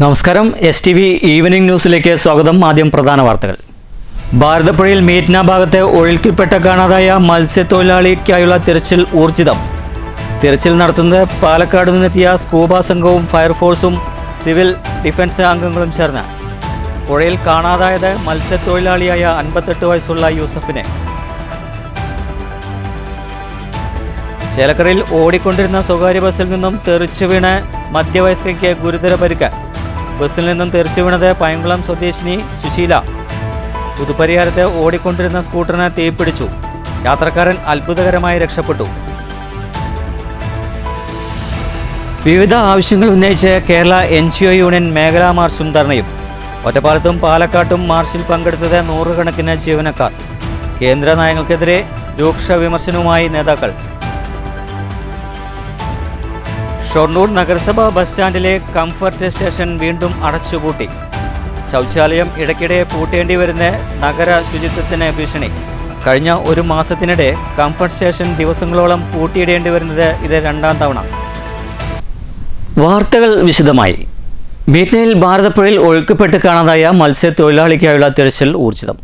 നമസ്കാരം STV evening ന്യൂസിലേക്ക് സ്വാഗതം. ആദ്യം പ്രധാന വാർത്തകൾ. ഭാരതപ്പുഴയിൽ മീറ്റ്ന ഭാഗത്തെ ഒഴുക്കിൽപ്പെട്ട കാണാതായ മത്സ്യത്തൊഴിലാളിക്കായുള്ള തിരച്ചിൽ ഊർജിതം. തിരച്ചിൽ നടത്തുന്നത് പാലക്കാട് നിന്നെത്തിയ സ്കൂബ സംഘവും ഫയർഫോഴ്സും സിവിൽ ഡിഫൻസ് അംഗങ്ങളും ചേർന്ന്. പുഴയിൽ കാണാതായത് മത്സ്യത്തൊഴിലാളിയായ 58 വയസ്സുള്ള യൂസഫിനെ. ചേലക്കരയിൽ ഓടിക്കൊണ്ടിരുന്ന സ്വകാര്യ ബസ്സിൽ നിന്നും തെറിച്ചു വീണ് മധ്യവയസ്കയ്ക്ക് ഗുരുതര പരിക്ക്. ബസ്സിൽ നിന്നും തെറിച്ചു വീണത് പയങ്കുളം സ്വദേശിനി സുശീല. പുതുപരിയാരത്ത് ഓടിക്കൊണ്ടിരുന്ന സ്കൂട്ടറിന് തീപിടിച്ചു. യാത്രക്കാരൻ അത്ഭുതകരമായി രക്ഷപ്പെട്ടു. വിവിധ ആവശ്യങ്ങൾ ഉന്നയിച്ച് കേരള NGO യൂണിയൻ മേഖലാ മാർച്ചും ധർണയും. ഒറ്റപ്പാലത്തും പാലക്കാട്ടും മാർച്ചിൽ പങ്കെടുത്തത് നൂറുകണക്കിന് ജീവനക്കാർ. കേന്ദ്ര നയങ്ങൾക്കെതിരെ രൂക്ഷ വിമർശനവുമായി നേതാക്കൾ. ഷൊർണൂർ നഗരസഭ ബസ് സ്റ്റാൻഡിലെ കംഫർട്ട് സ്റ്റേഷൻ വീണ്ടും അടച്ചുപൂട്ടി. ശൗചാലയം ഇടയ്ക്കിടെ പൂട്ടേണ്ടി വരുന്ന നഗര ശുചിത്വത്തിന് ഭീഷണി. കഴിഞ്ഞ ഒരു മാസത്തിനിടെ കംഫർട്ട് സ്റ്റേഷൻ ദിവസങ്ങളോളം പൂട്ടിയിടേണ്ടി വരുന്നത് ഇത് രണ്ടാം തവണ. വാർത്തകൾ വിശദമായി. മീറ്റ്നയിൽ ഭാരതപ്പുഴയിൽ ഒഴുക്കപ്പെട്ട് കാണാതായ മത്സ്യത്തൊഴിലാളിക്കായുള്ള തിരച്ചിൽ ഊർജിതം.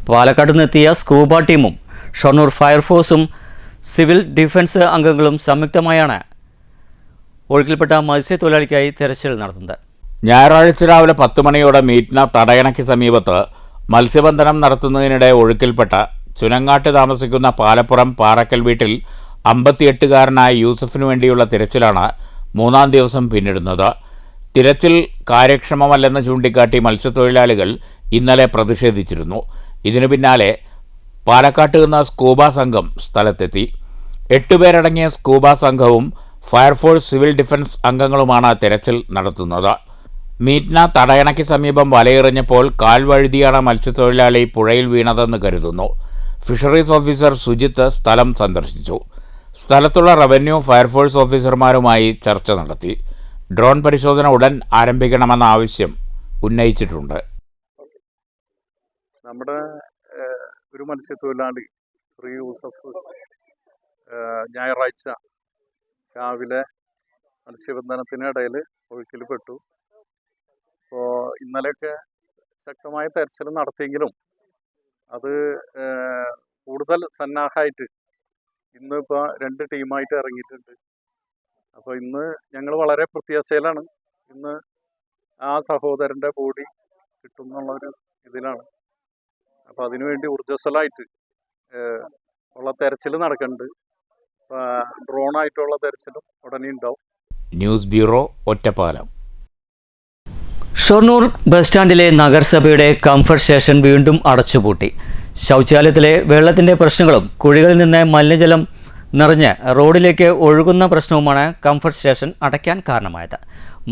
പാലക്കാട് നിന്നെത്തിയ സ്കൂബ ടീമും ഷൊർണൂർ ഫയർഫോഴ്സും സിവിൽ ഡിഫൻസ് അംഗങ്ങളും സംയുക്തമായാണ് ഒഴുക്കിൽപ്പെട്ട മത്സ്യത്തൊഴിലാളിക്കായി തെരച്ചിൽ നടത്തുന്നത്. ഞായറാഴ്ച രാവിലെ 10 മണിയോടെ മീറ്റ്ന തടയണയ്ക്ക് സമീപത്ത് മത്സ്യബന്ധനം നടത്തുന്നതിനിടെ ഒഴുക്കിൽപ്പെട്ട ചുനങ്ങാട്ട് താമസിക്കുന്ന പാലപ്പുറം പാറക്കൽ വീട്ടിൽ 58-കാരനായ യൂസഫിനു വേണ്ടിയുള്ള തിരച്ചിലാണ് 3-ാം ദിവസം പിന്നിടുന്നത്. തിരച്ചിൽ കാര്യക്ഷമമല്ലെന്ന് ചൂണ്ടിക്കാട്ടി മത്സ്യത്തൊഴിലാളികൾ ഇന്നലെ പ്രതിഷേധിച്ചിരുന്നു. ഇതിനു പിന്നാലെ പാലക്കാട്ട് നിന്ന് സ്കൂബ സംഘം സ്ഥലത്തെത്തി. 8 പേരടങ്ങിയ സ്കൂബ സംഘവും ഫയർഫോഴ്സ് സിവിൽ ഡിഫൻസ് അംഗങ്ങളുമാണ് തെരച്ചിൽ നടത്തുന്നത്. മീറ്റ്ന തടയണയ്ക്ക് സമീപം വലയെറിഞ്ഞപ്പോൾ കാൽ വഴുതിയാണ് മത്സ്യത്തൊഴിലാളി പുഴയിൽ വീണതെന്ന് കരുതുന്നു. ഫിഷറീസ് ഓഫീസർ സുജിത്ത് സ്ഥലം സന്ദർശിച്ചു. സ്ഥലത്തുള്ള റവന്യൂ ഫയർഫോഴ്സ് ഓഫീസർമാരുമായി ചർച്ച നടത്തി. ഡ്രോൺ പരിശോധന ഉടൻ ആരംഭിക്കണമെന്ന ആവശ്യം ഉന്നയിച്ചിട്ടുണ്ട്. നമ്മുടെ ഒരു മത്സ്യത്തൊഴിലാളി ശ്രീ യൂസഫ് ഞായറാഴ്ച രാവിലെ മത്സ്യബന്ധനത്തിനിടയിൽ ഒഴുക്കിൽപ്പെട്ടു. അപ്പോൾ ഇന്നലെയൊക്കെ ശക്തമായ തെരച്ചിൽ നടത്തിയെങ്കിലും അത് കൂടുതൽ സന്നാഹമായിട്ട് ഇന്നിപ്പോൾ 2 ടീമായിട്ട് ഇറങ്ങിയിട്ടുണ്ട്. അപ്പോൾ ഇന്ന് ഞങ്ങൾ വളരെ പ്രത്യാശയിലാണ്. ഇന്ന് ആ സഹോദരൻ്റെ ബോഡി കിട്ടും എന്നുള്ളൊരു ഇതിലാണ്. അപ്പോൾ അതിനുവേണ്ടി ഊർജ്ജസ്വലമായിട്ട് ഉള്ള തെരച്ചിൽ നടക്കുന്നുണ്ട്. ഡ്രോണായിട്ടുള്ള തെരച്ചിലും ഉടനെ ഉണ്ടാവും. News bureau, Ottapalam. Shoranur bus സ്റ്റാൻഡിലെ നഗരസഭയുടെ കംഫർട്ട് സ്റ്റേഷൻ വീണ്ടും അടച്ചുപൂട്ടി. ശൗചാലയത്തിലെ വെള്ളത്തിൻ്റെ പ്രശ്നങ്ങളും കുഴികളിൽ നിന്ന് മലിനജലം നിറഞ്ഞ് റോഡിലേക്ക് ഒഴുകുന്ന പ്രശ്നവുമാണ് കംഫർട്ട് സ്റ്റേഷൻ അടയ്ക്കാൻ കാരണമായത്.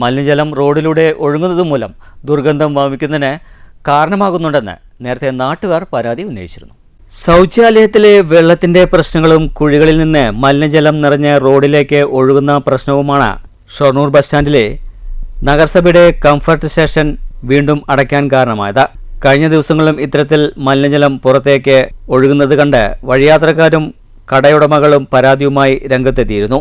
മലിനജലം റോഡിലൂടെ ഒഴുകുന്നത് മൂലം ദുർഗന്ധം വമിക്കുന്നതിന് കാരണമാകുന്നുണ്ടെന്ന് നേരത്തെ നാട്ടുകാർ പരാതി ഉന്നയിച്ചിരുന്നു. ശൗചാലയത്തിലെ വെള്ളത്തിൻ്റെ പ്രശ്നങ്ങളും കുഴികളിൽ നിന്ന് മലിനജലം നിറഞ്ഞ് റോഡിലേക്ക് ഒഴുകുന്ന പ്രശ്നവുമാണ് ഷൊർണൂർ ബസ് സ്റ്റാൻഡിലെ നഗരസഭയുടെ കംഫർട്ട് സ്റ്റേഷൻ വീണ്ടും അടയ്ക്കാൻ കാരണമായത്. കഴിഞ്ഞ ദിവസങ്ങളിലും ഇത്തരത്തിൽ മലിനജലം പുറത്തേക്ക് ഒഴുകുന്നത് കണ്ട് വഴിയാത്രക്കാരും കടയുടമകളും പരാതിയുമായി രംഗത്തെത്തിയിരുന്നു.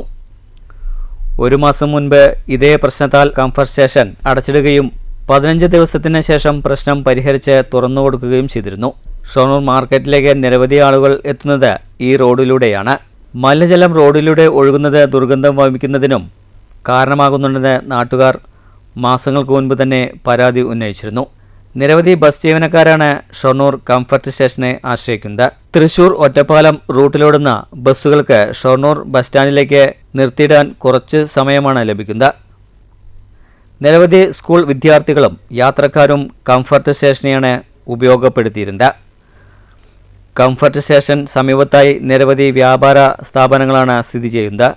1 മാസം മുൻപ് ഇതേ പ്രശ്നത്താൽ കംഫർട്ട് സ്റ്റേഷൻ അടച്ചിടുകയും 15 ദിവസത്തിന് ശേഷം പ്രശ്നം പരിഹരിച്ച് തുറന്നു കൊടുക്കുകയും ചെയ്തിരുന്നു. ഷൊർണൂർ മാർക്കറ്റിലേക്ക് നിരവധി ആളുകൾ എത്തുന്നത് ഈ റോഡിലൂടെയാണ്. മലിനജലം റോഡിലൂടെ ഒഴുകുന്നത് ദുർഗന്ധം വമിക്കുന്നതിനും കാരണമാകുന്നുണ്ടെന്ന് നാട്ടുകാർ മാസങ്ങൾക്ക് മുൻപ് തന്നെ പരാതി ഉന്നയിച്ചിരുന്നു. നിരവധി ബസ് ജീവനക്കാരാണ് ഷൊർണൂർ കംഫർട്ട് സ്റ്റേഷനെ ആശ്രയിക്കുന്നത്. തൃശൂർ ഒറ്റപ്പാലം റൂട്ടിലോടുന്ന ബസ്സുകൾക്ക് ഷൊർണൂർ ബസ് സ്റ്റാൻഡിലേക്ക് നിർത്തിയിടാൻ കുറച്ച് സമയമാണ് ലഭിക്കുന്നത്. നിരവധി സ്കൂൾ വിദ്യാർത്ഥികളും യാത്രക്കാരും കംഫർട്ട് സ്റ്റേഷനെയാണ് ഉപയോഗപ്പെടുത്തിയിരുന്നത്. കംഫർട്ട് സ്റ്റേഷൻ സമീപത്തായി നിരവധി വ്യാപാര സ്ഥാപനങ്ങളാണ് സ്ഥിതി ചെയ്യുന്നത്.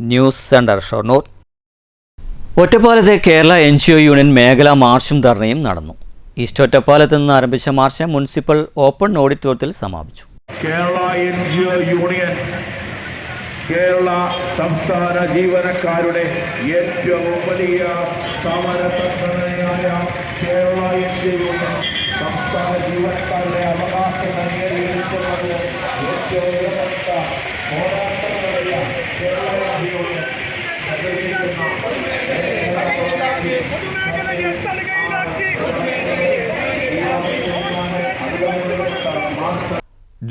News centre, Shoranur. ഒറ്റപ്പാലത്തെ കേരള NGO യൂണിയൻ മേഖലാ മാർച്ചും ധർണയും നടന്നു. ഈസ്റ്റ് ഒറ്റപ്പാലത്ത് നിന്ന് ആരംഭിച്ച മാർച്ച് മുനിസിപ്പൽ ഓപ്പൺ ഓഡിറ്റോറിയത്തിൽ സമാപിച്ചു. കേരള NGO യൂണിയൻ കേരള സംസ്ഥാന ജീവനക്കാരുടെ ഏറ്റവും വലിയ സമര സംഘടനയായ കേരള NGO യൂണിയൻ സംസ്ഥാന ജീവനക്കാരുടെ അവകാശങ്ങൾ നേടിയെടുക്കുന്നത് ഏറ്റവും ഉയർന്ന പോരാട്ടങ്ങളുടെ കേരള NGO യൂണിയൻ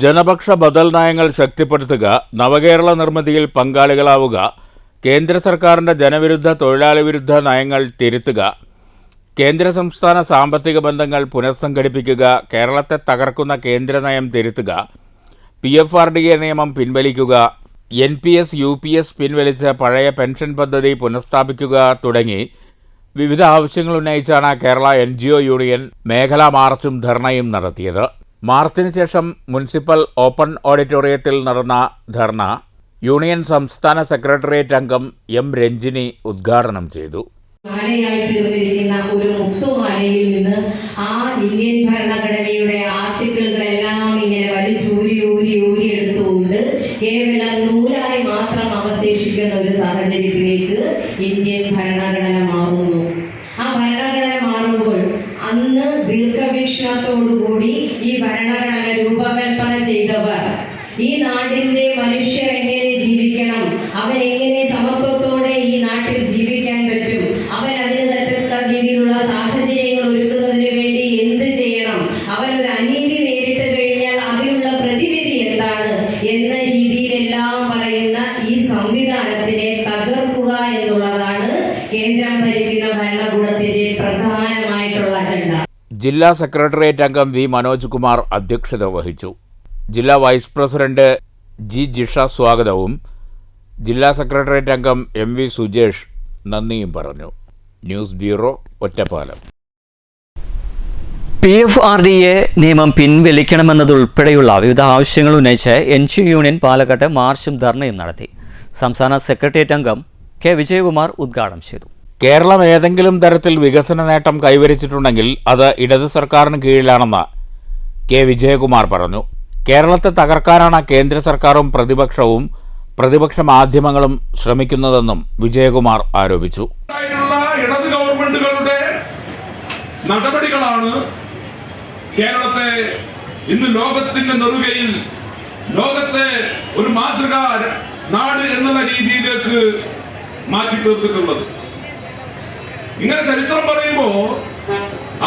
ജനപക്ഷ ബദൽ നയങ്ങൾ ശക്തിപ്പെടുത്തുക, നവകേരള നിർമ്മിതിയിൽ പങ്കാളികളാവുക, കേന്ദ്ര സർക്കാരിൻ്റെ ജനവിരുദ്ധ തൊഴിലാളി വിരുദ്ധ നയങ്ങൾ തിരുത്തുക, കേന്ദ്ര സംസ്ഥാന സാമ്പത്തിക ബന്ധങ്ങൾ പുനഃസംഘടിപ്പിക്കുക, കേരളത്തെ തകർക്കുന്ന കേന്ദ്ര നയം തിരുത്തുക, PFRDA നിയമം പിൻവലിക്കുക, NPS UPS പിൻവലിച്ച് പഴയ പെൻഷൻ പദ്ധതി പുനഃസ്ഥാപിക്കുക തുടങ്ങി വിവിധ ആവശ്യങ്ങൾ ഉന്നയിച്ചാണ് കേരള NGO യൂണിയൻ മേഖലാ മാർച്ചും ധർണയും നടത്തിയത്. മാർച്ചിന് ശേഷം മുനിസിപ്പൽ ഓപ്പൺ ഓഡിറ്റോറിയത്തിൽ നടന്ന ധർണ യൂണിയൻ സംസ്ഥാന സെക്രട്ടേറിയറ്റ് അംഗം M. രഞ്ജിനി ഉദ്ഘാടനം ചെയ്തു. മാലയായി തീർന്നിരിക്കുന്ന ഒരു മുത്തുമാലയിൽ നിന്ന് ആ ഇന്ത്യൻ ഭരണഘടനയുടെ ആർട്ടിക്കിളുകളെല്ലാം ഇങ്ങനെ വലിച്ചൂരി എടുത്തുകൊണ്ട് കേവലം നൂലായി മാത്രം അവശേഷിക്കുന്ന ഒരു സാഹചര്യത്തിലേക്ക് ഇന്ത്യൻ ഭരണഘടന മാറുന്നു. ആ ഭരണഘടന മാറുമ്പോൾ അന്ന് ദീർഘവീക്ഷണത്തോടുകൂടി ഈ ഭരണഘടന രൂപകൽപ്പന ചെയ്തവർ ഈ നാടിന്റെ മനുഷ്യർ എങ്ങനെ ജീവിക്കണം, അവൻ എങ്ങനെ സമത്വത്തോടെ ഈ നാട്ടിൽ ജീവിക്കാൻ പറ്റും, അവൻ അതിന് തക്ക രീതിയിലുള്ള സാഹചര്യങ്ങൾ ഒരുക്കുന്നതിന് വേണ്ടി എന്ത് ചെയ്യണം, അവനൊരു അനീതി നേരിട്ട് കഴിഞ്ഞാൽ അതിനുള്ള പ്രതിവിധി എന്താണ് എന്ന രീതിയിലെല്ലാം പറയുന്ന ഈ സംവിധാനത്തിനെ തകർക്കുക എന്നുള്ളതാണ് കേന്ദ്രം ഭരിക്കുന്ന ഭരണകൂടത്തിന്റെ പ്രധാനമായിട്ടുള്ള അജണ്ട. ജില്ലാ സെക്രട്ടേറിയറ്റ് അംഗം V. മനോജ് കുമാർ അധ്യക്ഷത വഹിച്ചു. ജില്ലാ വൈസ് പ്രസിഡന്റ് G. ജിഷ സ്വാഗതവും ജില്ലാ സെക്രട്ടേറിയറ്റ് അംഗം MV സുജേഷ് നന്ദിയും പറഞ്ഞു. News bureau, Ottapalam. PFRDA നിയമം പിൻവലിക്കണമെന്നതുൾപ്പെടെയുള്ള വിവിധ ആവശ്യങ്ങൾ ഉന്നയിച്ച് NGO യൂണിയൻ പാലക്കാട്ട് മാർച്ചും ധർണയും നടത്തി. സംസ്ഥാന സെക്രട്ടേറിയറ്റ് അംഗം K. വിജയകുമാർ ഉദ്ഘാടനം ചെയ്തു. കേരളം ഏതെങ്കിലും തരത്തിൽ വികസന നേട്ടം കൈവരിച്ചിട്ടുണ്ടെങ്കിൽ അത് ഇടത് സർക്കാരിന് കീഴിലാണെന്ന് K. വിജയകുമാർ പറഞ്ഞു. കേരളത്തെ തകർക്കാനാണ് കേന്ദ്ര സർക്കാരും പ്രതിപക്ഷ മാധ്യമങ്ങളും ശ്രമിക്കുന്നതെന്നും വിജയകുമാർ ആരോപിച്ചു. ഇടത് ഗവൺമെന്റുകളുടെ നടപടികളാണ് കേരളത്തെ ഇന്ന് ലോകത്തിന്റെ നെറുകയിൽ ലോകത്തെ ഒരു മാതൃകാ നാട് എന്നുള്ള രീതിയിലേക്ക് മാറ്റി തീർത്തിട്ടുള്ളത്. ഇങ്ങനെ ചരിത്രം പറയുമ്പോ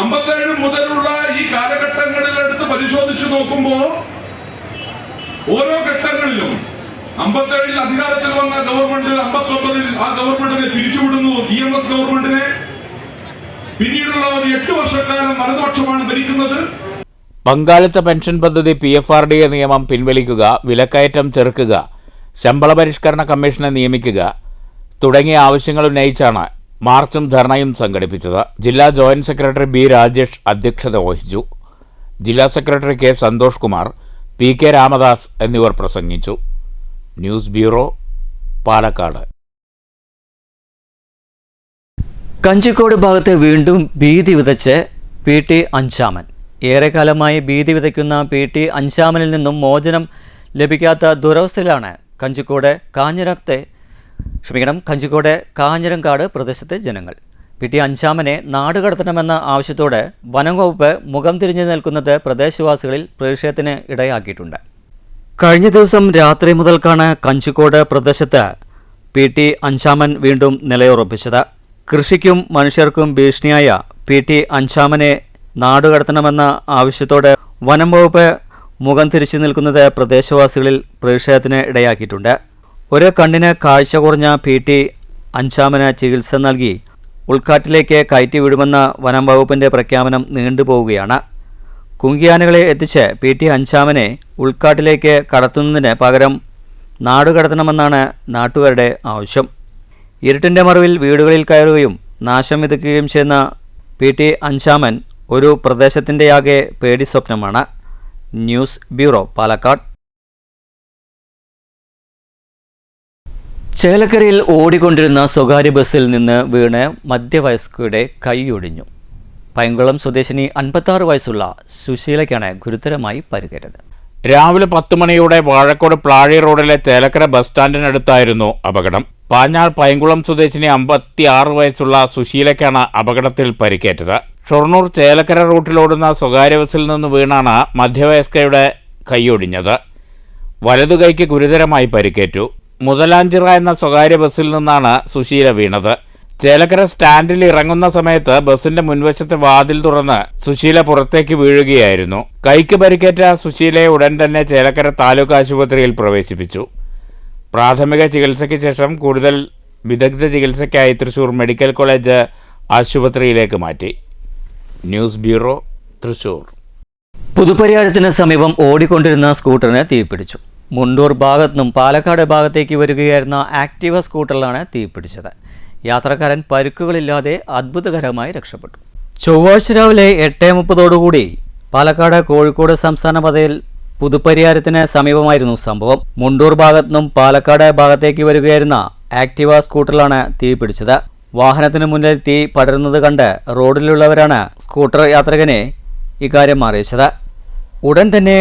57 മുതലുള്ള ഈ കാലഘട്ടങ്ങളിൽ എടുത്ത് പരിശോധിച്ചു നോക്കുമ്പോ ഓരോ ഘട്ടങ്ങളിലും 57 അധികാരത്തിൽ വന്ന ഗവൺമെന്റ് 59 ആ ഗവൺമെന്റിനെ പിരിച്ചുവിടുന്നു, EMS ഗവൺമെന്റിനെ. പിന്നീടുള്ള ഒരു 8 വർഷക്കാലം വലതുപക്ഷമാണ് ഭരിക്കുന്നത്. പങ്കാളിത്ത പെൻഷൻ പദ്ധതി PFRDA നിയമം പിൻവലിക്കുക, വിലക്കയറ്റം ചെറുക്കുക, ശമ്പള പരിഷ്കരണ കമ്മീഷനെ നിയമിക്കുക തുടങ്ങിയ ആവശ്യങ്ങൾ ഉന്നയിച്ചാണ് മാർച്ചും ധർണയും സംഘടിപ്പിച്ചത്. ജില്ലാ ജോയിന്റ് സെക്രട്ടറി B. രാജേഷ് അധ്യക്ഷത വഹിച്ചു. ജില്ലാ secretary K. Santhosh Kumar, PK Ramadas എന്നിവർ പ്രസംഗിച്ചു. News bureau, Palakkad. കഞ്ചിക്കോട് ഭാഗത്ത് വീണ്ടും ഭീതി വിതച്ച് PT അഞ്ചാമൻ. ഏറെക്കാലമായി ഭീതി വിതയ്ക്കുന്ന PT അഞ്ചാമനിൽ നിന്നും മോചനം ലഭിക്കാത്ത ദുരവസ്ഥയിലാണ് കഞ്ചിക്കോട് കാഞ്ഞിരങ്കാട് പ്രദേശത്തെ ജനങ്ങൾ. PT അഞ്ചാമനെ നാടുകടത്തണമെന്ന ആവശ്യത്തോടെ വനം വകുപ്പ് മുഖം തിരിഞ്ഞു നിൽക്കുന്നത് പ്രദേശവാസികളിൽ പ്രതിഷേധത്തിന് ഇടയാക്കിയിട്ടുണ്ട്. കഴിഞ്ഞ ദിവസം രാത്രി മുതൽക്കാണ് കഞ്ചിക്കോട് പ്രദേശത്ത് PT അഞ്ചാമൻ വീണ്ടും നിലയുറപ്പിച്ചത്. കൃഷിക്കും മനുഷ്യർക്കും ഭീഷണിയായ PT അഞ്ചാമനെ നാടുകടത്തണമെന്ന ആവശ്യത്തോടെ വനം വകുപ്പ് മുഖം തിരിച്ചു നിൽക്കുന്നത് പ്രദേശവാസികളിൽ പ്രതിഷേധത്തിന് ഇടയാക്കിയിട്ടുണ്ട്. ഒരു കണ്ണിന് കാഴ്ച കുറഞ്ഞ PT അഞ്ചാമന് ചികിത്സ നൽകി ഉൾക്കാട്ടിലേക്ക് കയറ്റിവിടുമെന്ന വനം വകുപ്പിൻ്റെ പ്രഖ്യാപനം നീണ്ടുപോവുകയാണ്. കുങ്കിയാനകളെ എത്തിച്ച് PT അഞ്ചാമനെ ഉൾക്കാട്ടിലേക്ക് കടത്തുന്നതിന് പകരം നാടുകടത്തണമെന്നാണ് നാട്ടുകാരുടെ ആവശ്യം. ഇരുട്ടിൻ്റെ മറവിൽ വീടുകളിൽ കയറുകയും നാശം വിതയ്ക്കുകയും ചെയ്യുന്ന PT അഞ്ചാമൻ ഒരു പ്രദേശത്തിൻ്റെയാകെ പേടി സ്വപ്നമാണ്. News bureau, Palakkad. ചേലക്കരയിൽ ഓടിക്കൊണ്ടിരുന്ന സ്വകാര്യ ബസ്സിൽ നിന്ന് വീണ് മധ്യവയസ്കയുടെ കൈയൊടിഞ്ഞു. പൈങ്കുളം സ്വദേശിനി 56 വയസ്സുള്ള സുശീലയ്ക്കാണ് ഗുരുതരമായി പരിക്കേറ്റത്. രാവിലെ 10 മണിയോടെ വാഴക്കോട് പ്ലാഴി റോഡിലെ ചേലക്കര ബസ് സ്റ്റാൻഡിനടുത്തായിരുന്നു അപകടം. പാഞ്ഞാൾ പൈങ്കുളം സ്വദേശിനി 56 വയസ്സുള്ള സുശീലയ്ക്കാണ് അപകടത്തിൽ പരിക്കേറ്റത്. ഷൊർണൂർ ചേലക്കര റൂട്ടിലോടുന്ന സ്വകാര്യ ബസ്സിൽ നിന്ന് വീണാണ് മധ്യവയസ്കയുടെ കൈയൊടിഞ്ഞത്. വലതുകൈക്ക് ഗുരുതരമായി പരിക്കേറ്റു. മുതലാഞ്ചിറ എന്ന സ്വകാര്യ ബസ്സിൽ നിന്നാണ് സുശീല വീണത്. ചേലക്കര സ്റ്റാൻഡിൽ ഇറങ്ങുന്ന സമയത്ത് ബസിന്റെ മുൻവശത്തെ വാതിൽ തുറന്ന് സുശീല പുറത്തേക്ക് വീഴുകയായിരുന്നു. കൈക്ക് പരിക്കേറ്റ സുശീലയെ ഉടൻ തന്നെ ചേലക്കര താലൂക്ക് ആശുപത്രിയിൽ പ്രവേശിപ്പിച്ചു. പ്രാഥമിക ചികിത്സയ്ക്ക് ശേഷം കൂടുതൽ വിദഗ്ധ ചികിത്സയ്ക്കായി തൃശൂർ മെഡിക്കൽ കോളേജ് ആശുപത്രിയിലേക്ക് മാറ്റി. News bureau, Thrissur. പുതുപ്പരിയാരത്തിന് സമീപം ഓടിക്കൊണ്ടിരുന്ന സ്കൂട്ടറിന് തീപിടിച്ചു. മുണ്ടൂർ ഭാഗത്തുനിന്നും പാലക്കാട് ഭാഗത്തേക്ക് വരികയായിരുന്ന ആക്റ്റീവ സ്കൂട്ടറിലാണ് തീപിടിച്ചത്. യാത്രക്കാരൻ പരുക്കുകളില്ലാതെ അത്ഭുതകരമായി രക്ഷപ്പെട്ടു. ചൊവ്വാഴ്ച രാവിലെ 8:30 പാലക്കാട് കോഴിക്കോട് സംസ്ഥാന പാതയിൽ പുതുപ്പരിയാരത്തിന് സമീപമായിരുന്നു സംഭവം. മുണ്ടൂർ ഭാഗത്തുനിന്നും പാലക്കാട് ഭാഗത്തേക്ക് വരികയായിരുന്ന ആക്റ്റീവ സ്കൂട്ടറിലാണ് തീ പിടിച്ചത്. വാഹനത്തിന് മുന്നിൽ തീ പടരുന്നത് കണ്ട് റോഡിലുള്ളവരാണ് സ്കൂട്ടർ യാത്രികനെ ഇക്കാര്യം അറിയിച്ചത്. ഉടൻ തന്നെ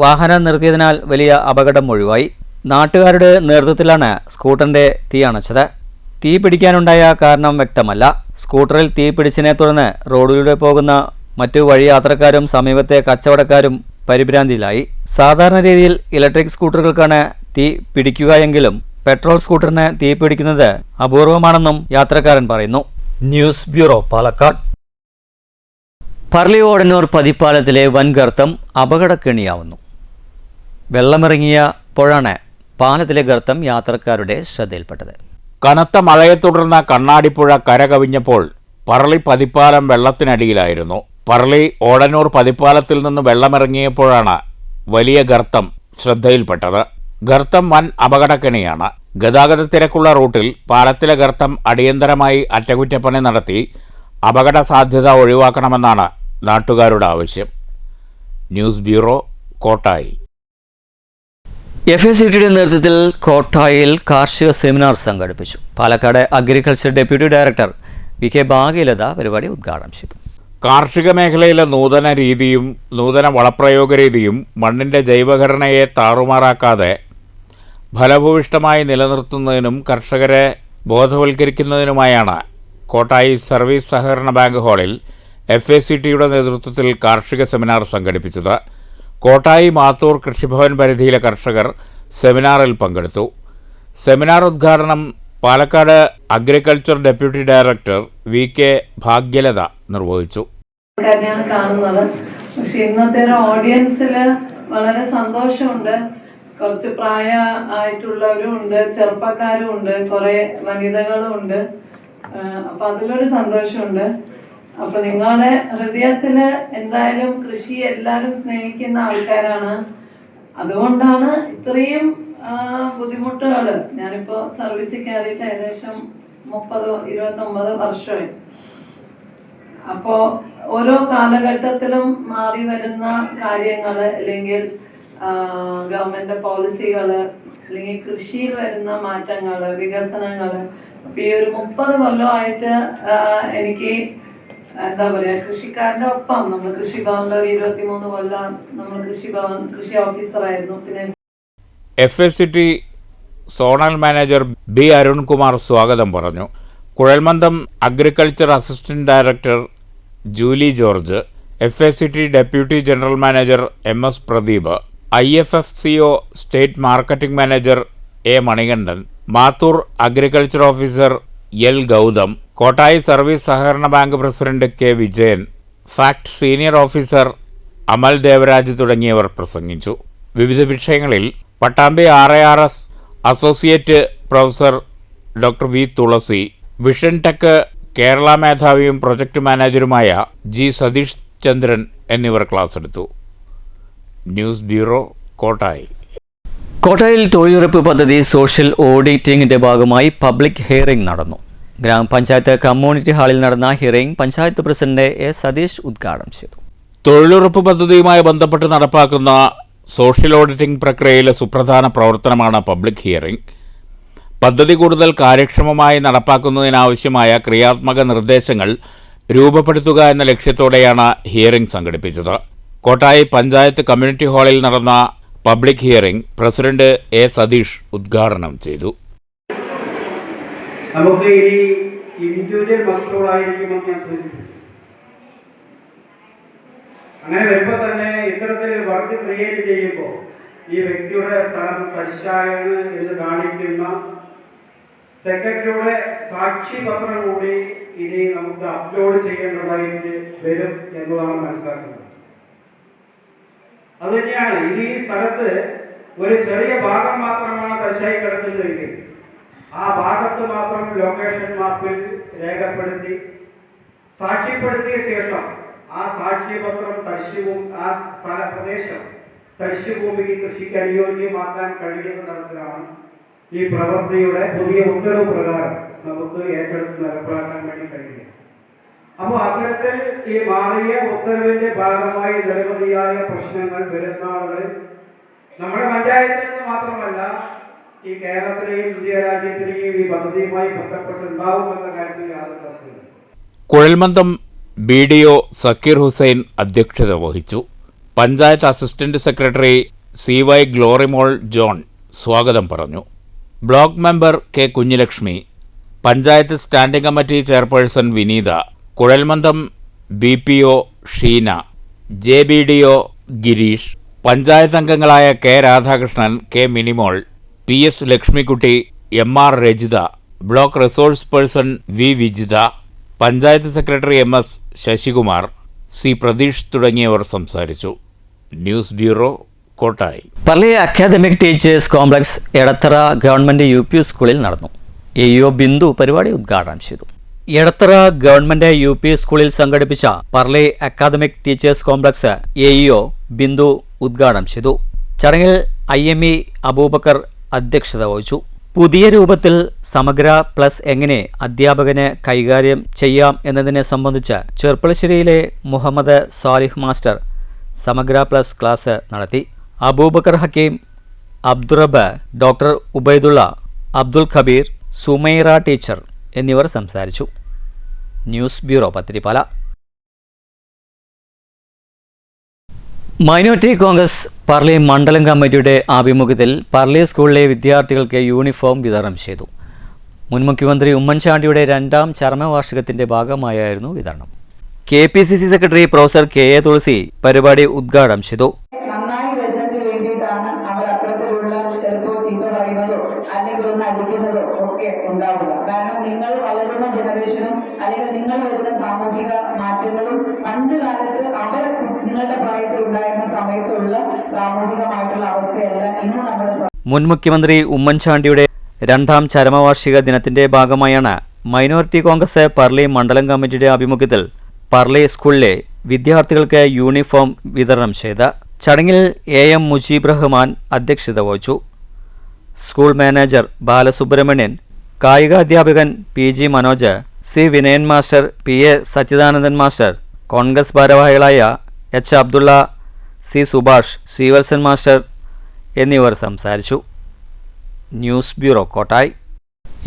വാഹനം നിർത്തിയതിനാൽ വലിയ അപകടം ഒഴിവായി. നാട്ടുകാരുടെ നേതൃത്വത്തിലാണ് സ്കൂട്ടറിന്റെ തീ അണച്ചത്. തീ പിടിക്കാനുണ്ടായ കാരണം വ്യക്തമല്ല. സ്കൂട്ടറിൽ തീ പിടിച്ചതിനെ തുടർന്ന് റോഡിലൂടെ പോകുന്ന മറ്റു വഴി യാത്രക്കാരും സമീപത്തെ കച്ചവടക്കാരും പരിഭ്രാന്തിയിലായി. സാധാരണ രീതിയിൽ ഇലക്ട്രിക് സ്കൂട്ടറുകൾക്കാണ് തീ പിടിക്കുക എങ്കിലും പെട്രോൾ സ്കൂട്ടറിന് തീ പിടിക്കുന്നത് അപൂർവമാണെന്നും യാത്രക്കാരൻ പറയുന്നു. News bureau, Palakkad. പറളി-ഓടന്നൂർ പതിപ്പാലത്തിലെ വൻ ഗർത്തം അപകടക്കെണിയാവുന്നു. വെള്ളമിറങ്ങിയപ്പോഴാണ് പാലത്തിലെ ഗർത്തം യാത്രക്കാരുടെ ശ്രദ്ധയിൽപ്പെട്ടത്. കനത്ത മഴയെ തുടർന്ന് കണ്ണാടിപ്പുഴ കരകവിഞ്ഞപ്പോൾ പറളി പതിപ്പാലം വെള്ളത്തിനടിയിലായിരുന്നു. പറളി-ഓടന്നൂർ പതിപ്പാലത്തിൽ നിന്ന് വെള്ളമിറങ്ങിയപ്പോഴാണ് വലിയ ഗർത്തം ശ്രദ്ധയിൽപ്പെട്ടത്. ഗർത്തം വൻ അപകടക്കെണിയാണ്. ഗതാഗത തിരക്കുള്ള റൂട്ടിൽ പാലത്തിലെ ഗർത്തം അടിയന്തരമായി അറ്റകുറ്റപ്പണി നടത്തി അപകട സാധ്യത ഒഴിവാക്കണമെന്നാണ് നാട്ടുകാരുടെ ആവശ്യം. News bureau, Kottayi. FACTയുടെ നേതൃത്വത്തിൽ കോട്ടായിൽ കാർഷിക സെമിനാർ സംഘടിപ്പിച്ചു. Palakkad agriculture deputy director VK ഭാഗ്യലത പരിപാടി ഉദ്ഘാടനം ചെയ്തു. കാർഷിക മേഖലയിലെ നൂതന രീതിയും നൂതന വളപ്രയോഗ രീതിയും മണ്ണിൻ്റെ ജൈവഘടനയെ താറുമാറാക്കാതെ ഫലഭൂയിഷ്ഠമായി നിലനിർത്തുന്നതിനും കർഷകരെ ബോധവൽക്കരിക്കുന്നതിനുമായാണ് കോട്ടായി സർവീസ് സഹകരണ ബാങ്ക് ഹാളിൽ FACTയുടെ നേതൃത്വത്തിൽ കാർഷിക സെമിനാർ സംഘടിപ്പിച്ചത്. കോട്ടായി മാത്തൂർ കൃഷിഭവൻ പരിധിയിലെ കർഷകർ സെമിനാറിൽ പങ്കെടുത്തു. സെമിനാർ ഉദ്ഘാടനം Palakkad agriculture deputy director VK ഭാഗ്യലത നിർവഹിച്ചു. കാണുന്നത് പക്ഷെ ഇന്നത്തെ ഒരു ഓഡിയൻസിൽ വളരെ സന്തോഷമുണ്ട്. കുറച്ച് പ്രായമായിട്ടുള്ളവരും ഉണ്ട്, ചെറുപ്പക്കാരും ഉണ്ട്, കുറെ വനിതകളും ഉണ്ട്. അപ്പൊ അതിലൊരു സന്തോഷമുണ്ട്. അപ്പൊ നിങ്ങളുടെ ഹൃദയത്തില് എന്തായാലും കൃഷി എല്ലാവരും സ്നേഹിക്കുന്ന ആൾക്കാരാണ്. അതുകൊണ്ടാണ് ഇത്രയും ബുദ്ധിമുട്ടുകൾ. ഞാനിപ്പോ സർവീസിൽ കയറിയിട്ട് ഏകദേശം 29 വർഷമായി. അപ്പോ ഓരോ കാലഘട്ടത്തിലും മാറി വരുന്ന കാര്യങ്ങള്, അല്ലെങ്കിൽ ഗവൺമെന്റ് പോളിസികള്, അല്ലെങ്കിൽ കൃഷിയിൽ വരുന്ന മാറ്റങ്ങള്, വികസനങ്ങള്. അപ്പൊ ഈ ഒരു 30 കൊല്ലമായിട്ട് എനിക്ക് എന്താ പറയാ, കൃഷിക്കാരന്റെ ഒപ്പം നമ്മൾ കൃഷിഭവനിൽ ഒരു 23 കൊല്ലം നമ്മൾ കൃഷി ഓഫീസറായിരുന്നു. പിന്നെ FACT zonal manager B Arunkumar സ്വാഗതം പറഞ്ഞു. കുഴൽമന്ദം agriculture assistant director Julie George, FACT deputy general manager MS Pradeep, IFFCO state marketing manager A Manikandan, Mathur agriculture officer L Gautham, Kottayi service സഹകരണ bank president K Vijayan, FACT senior officer Amal Devaraj തുടങ്ങിയവർ പ്രസംഗിച്ചു. വിവിധ വിഷയങ്ങളിൽ Pattambi RARS associate professor doctor V Thulasi, vision tech Kerala മേധാവിയും project മാനേജറുമായ G Satheesh Chandran എന്നിവർ class എടുത്തു. News bureau, Kottayi. കോട്ടായിൽ തൊഴിലുറപ്പ് പദ്ധതി സോഷ്യൽ ഓഡിറ്റിംഗിന്റെ ഭാഗമായി പബ്ലിക് ഹിയറിംഗ് നടന്നു. ഗ്രാമപഞ്ചായത്ത് കമ്മ്യൂണിറ്റി ഹാളിൽ നടന്ന hearing panchayat president A Sathish ഉദ്ഘാടനം ചെയ്തു. തൊഴിലുറപ്പ് പദ്ധതിയുമായി ബന്ധപ്പെട്ട് നടപ്പാക്കുന്ന സോഷ്യൽ ഓഡിറ്റിംഗ് പ്രക്രിയയിലെ സുപ്രധാന പ്രവർത്തനമാണ് പബ്ലിക് ഹിയറിംഗ്. പദ്ധതി കൂടുതൽ കാര്യക്ഷമമായി നടപ്പാക്കുന്നതിനാവശ്യമായ ക്രിയാത്മക നിർദ്ദേശങ്ങൾ രൂപപ്പെടുത്തുക എന്ന ലക്ഷ്യത്തോടെയാണ് ഹിയറിംഗ് സംഘടിപ്പിച്ചത്. കോട്ടായി പഞ്ചായത്ത് കമ്മ്യൂണിറ്റി ഹാളിൽ നടന്ന public hearing president A Sathish ഉദ്ഘാടനം ചെയ്തു. നമുക്ക് ഇനി ഇൻഡിവിജ്വൽ മസ്റ്റുകളായിരിക്കുമെന്ന് ഞാൻ സൂചിപ്പിച്ചു. അങ്ങനെ വരുമ്പോൾ തന്നെ ഇത്തരത്തിൽ വർക്ക് ക്രിയേറ്റ് ചെയ്യുമ്പോൾ ഈ വ്യക്തിയുടെ സ്ഥലം തരിശായാണ് എന്ന് കാണിക്കുന്ന സെക്രട്ടറിയുടെ സാക്ഷി പത്രം കൂടി ഇനി നമുക്ക് അപ്ലോഡ് ചെയ്യേണ്ടതായിട്ട് വരും എന്നതാണ് മനസ്സിലാക്കുന്നത്. അത് തന്നെയാണ് ഇനി ഈ സ്ഥലത്ത് ഒരു ചെറിയ ഭാഗം മാത്രമാണ് തരിശായി കിടക്കുന്നതെങ്കിൽ ആ ഭാഗത്ത് മാത്രം ലൊക്കേഷൻ മാപ്പിൽ രേഖപ്പെടുത്തി സാക്ഷ്യപ്പെടുത്തിയ ശേഷം ആ സാക്ഷ്യപത്രം തരിശുഭൂമി ആ സ്ഥലപ്രദേശം തരിശുഭൂമിക്ക് കൃഷിക്ക് അനുയോജ്യമാക്കാൻ കഴിയുന്ന തരത്തിലാണ് ഈ പ്രവൃത്തിയുടെ പുതിയ ഉത്തരവ് പ്രകാരം നമുക്ക് ഏറ്റെടുത്ത് നടപ്പാക്കാൻ വേണ്ടി കഴിയുക. അപ്പോൾ അത്തരത്തിൽ ഈ മാറിയ ഉത്തരവിന്റെ ഭാഗമായി നിരവധിയായ പ്രശ്നങ്ങൾ വരുന്ന ആളുകൾ നമ്മുടെ പഞ്ചായത്തിൽ നിന്ന് മാത്രമല്ല ഈ കേരളത്തിലെയും ഇന്ത്യ രാജ്യത്തിലെയും ഈ പദ്ധതിയുമായി ബന്ധപ്പെട്ടുണ്ടാവുമെന്ന കാര്യത്തിൽ യാതൊരു പ്രശ്നമില്ല. കുഴൽമന്ദം BDO സക്കീർ ഹുസൈൻ അധ്യക്ഷത വഹിച്ചു. Panchayat assistant secretary CY Glorymol John സ്വാഗതം പറഞ്ഞു. Block member K Kunjilakshmi, panchayat standing committee chairperson Vineetha, കുഴൽമന്ദം BPO ഷീന, JBDO ഗിരീഷ്, പഞ്ചായത്ത് അംഗങ്ങളായ K Radhakrishnan, K Minimol, PS Lakshmikutty, MR Rajitha, block resource person V Vijitha, panchayat secretary MS Sasikumar, C Pratheesh തുടങ്ങിയവർ സംസാരിച്ചു. News bureau, Kottayi. Parli academic teachers complex Edathara government UP സ്കൂളിൽ നടന്നു. AEO ബിന്ദു പരിപാടി ഉദ്ഘാടനം ചെയ്തു. എടത്തറ ഗവൺമെൻറ് UP സ്കൂളിൽ സംഘടിപ്പിച്ച Parli academic teachers complex AEO Bindu ഉദ്ഘാടനം ചെയ്തു. ചടങ്ങിൽ IME അബൂബക്കർ അധ്യക്ഷത വഹിച്ചു. പുതിയ രൂപത്തിൽ സമഗ്ര പ്ലസ് എങ്ങനെ അധ്യാപകന് കൈകാര്യം ചെയ്യാം എന്നതിനെ സംബന്ധിച്ച് ചെർപ്പളശ്ശേരിയിലെ Muhammad Salih master Samagra plus class നടത്തി. അബൂബക്കർ ഹക്കീം, അബ്ദുറബ്, ഡോക്ടർ ഉബൈദുള്ള, അബ്ദുൽ ഖബീർ, സുമൈറ ടീച്ചർ എന്നിവർ സംസാരിച്ചു. News bureau, Pathiripala. Minority Congress Parli മണ്ഡലം കമ്മിറ്റിയുടെ ആഭിമുഖ്യത്തിൽ പർലി സ്കൂളിലെ വിദ്യാർത്ഥികൾക്ക് യൂണിഫോം വിതരണം ചെയ്തു. മുൻ മുഖ്യമന്ത്രി ഉമ്മൻചാണ്ടിയുടെ 2ാം ചരമവാർഷികത്തിന്റെ ഭാഗമായായിരുന്നു വിതരണം. KPCC സെക്രട്ടറി പ്രൊഫസർ KA തുളസി പരിപാടി ഉദ്ഘാടനം ചെയ്തു. നന്നായി വരുന്നതിന് വേണ്ടിയിട്ടാണ് അവർ അത്തരത്തിലുള്ള ചിലപ്പോൾ ചീത്ത പറയുന്നതോ അല്ലെങ്കിൽ ഒന്ന് അടിക്കുന്നതോ ഒക്കെ ഉണ്ടാവുക. കാരണം നിങ്ങൾ വളരുന്ന ജനറേഷനും അല്ലെങ്കിൽ നിങ്ങൾ വരുന്ന സാമൂഹിക മാറ്റങ്ങളും പണ്ട് കാലത്ത് അവർ നിങ്ങളുടെ പ്രായത്തിൽ ഉണ്ടായിരുന്ന സമയത്തുള്ള സാമൂഹികമായിട്ടുള്ള അവസ്ഥയല്ല ഇന്ന് നമ്മുടെ. മുൻ മുഖ്യമന്ത്രി ഉമ്മൻചാണ്ടിയുടെ 2ാം ചരമവാർഷിക ദിനത്തിന്റെ ഭാഗമായാണ് മൈനോറിറ്റി കോൺഗ്രസ് പർലി മണ്ഡലം കമ്മിറ്റിയുടെ ആഭിമുഖ്യത്തിൽ പർലി സ്കൂളിലെ വിദ്യാർത്ഥികൾക്ക് യൂണിഫോം വിതരണം ചെയ്ത ചടങ്ങിൽ AM മുജീബ് റഹ്മാൻ അധ്യക്ഷത വഹിച്ചു. സ്കൂൾ മാനേജർ ബാലസുബ്രഹ്മണ്യൻ, കായികാധ്യാപകൻ PG Manoj, C Vinayan master, PA Sachidanandan master, Congress ഭാരവാഹികളായ H Abdulla, C Subhash, C Valsan master എന്നിവർ സംസാരിച്ചു. News bureau, Kottayi.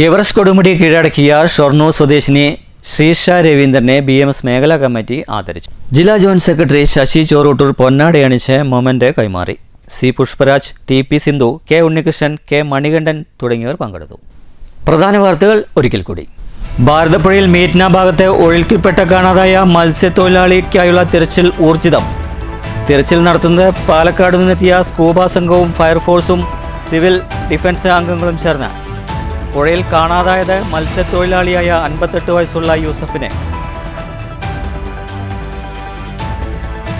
എവറസ്റ്റ് കൊടുമുടി കീഴടക്കിയ ഷൊർണൂർ സ്വദേശിനി ശ്രീഷ രവീന്ദ്രനെ BMS മേഖലാ കമ്മിറ്റി ആദരിച്ചു. ജില്ലാ joint secretary Sasi Choruttur പൊന്നാടി അണിച്ച് moment കൈമാറി. C Pushparaj, TP Sindhu, K Unnikrishnan, K Manikandan തുടങ്ങിയവർ പങ്കെടുത്തു. പ്രധാന വാർത്തകൾ ഒരിക്കൽ കൂടി. ഭാരതപ്പുഴയിൽ മീറ്റ്ന ഭാഗത്ത് ഒഴുക്കിൽപ്പെട്ട കാണാതായ മത്സ്യത്തൊഴിലാളിക്കായുള്ള തിരച്ചിൽ ഊർജിതം. തിരച്ചിൽ നടത്തുന്നത് പാലക്കാട് നിന്നെത്തിയ സ്കൂബ സംഘവും ഫയർഫോഴ്സും സിവിൽ ഡിഫൻസ് അംഗങ്ങളും ചേർന്ന്. പുഴയിൽ കാണാതായത് മത്സ്യത്തൊഴിലാളിയായ 58 വയസ്സുള്ള യൂസഫിനെ.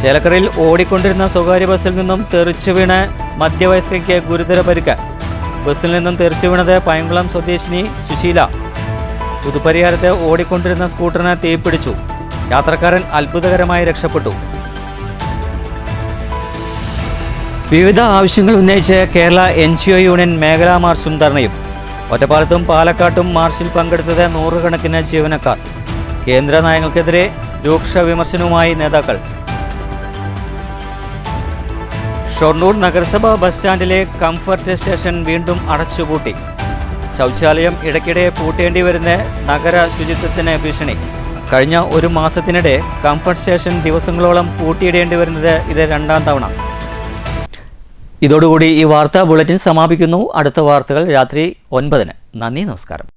ചേലക്കരയിൽ ഓടിക്കൊണ്ടിരുന്ന സ്വകാര്യ ബസ്സിൽ നിന്നും തെറിച്ചു വീണ് മധ്യവയസ്കയ്ക്ക് ഗുരുതര പരിക്ക്. ബസ്സിൽ നിന്നും തെറിച്ചു വീണത് പയങ്കുളം സ്വദേശിനി സുശീല. പുതുപരിയാരത്ത് ഓടിക്കൊണ്ടിരുന്ന സ്കൂട്ടറിന് തീപിടിച്ചു. യാത്രക്കാരൻ അത്ഭുതകരമായി രക്ഷപ്പെട്ടു. വിവിധ ആവശ്യങ്ങൾ ഉന്നയിച്ച് കേരള NGO യൂണിയൻ മേഖലാ മാർച്ചും ധർണയും. ഒറ്റപ്പാലത്തും പാലക്കാട്ടും മാർച്ചിൽ പങ്കെടുത്തത് 100 കണക്കിന് ജീവനക്കാർ. കേന്ദ്ര നയങ്ങൾക്കെതിരെ രൂക്ഷ വിമർശനവുമായി നേതാക്കൾ. ഷൊർണൂർ നഗരസഭ ബസ് സ്റ്റാൻഡിലെ കംഫർട്ട് സ്റ്റേഷൻ വീണ്ടും അടച്ചുപൂട്ടി. ശൗചാലയം ഇടയ്ക്കിടെ പൂട്ടേണ്ടി വരുന്ന നഗര ശുചിത്വത്തിന് ഭീഷണി. കഴിഞ്ഞ ഒരു മാസത്തിനിടെ കംഫർട്ട് സ്റ്റേഷൻ ദിവസങ്ങളോളം പൂട്ടിയിടേണ്ടി വരുന്നത് ഇത് 2ാം തവണ. ഇതോടുകൂടി ഈ വാർത്താ ബുള്ളറ്റിൻ സമാപിക്കുന്നു. അടുത്ത വാർത്തകൾ രാത്രി 9-ന്. നന്ദി, നമസ്കാരം.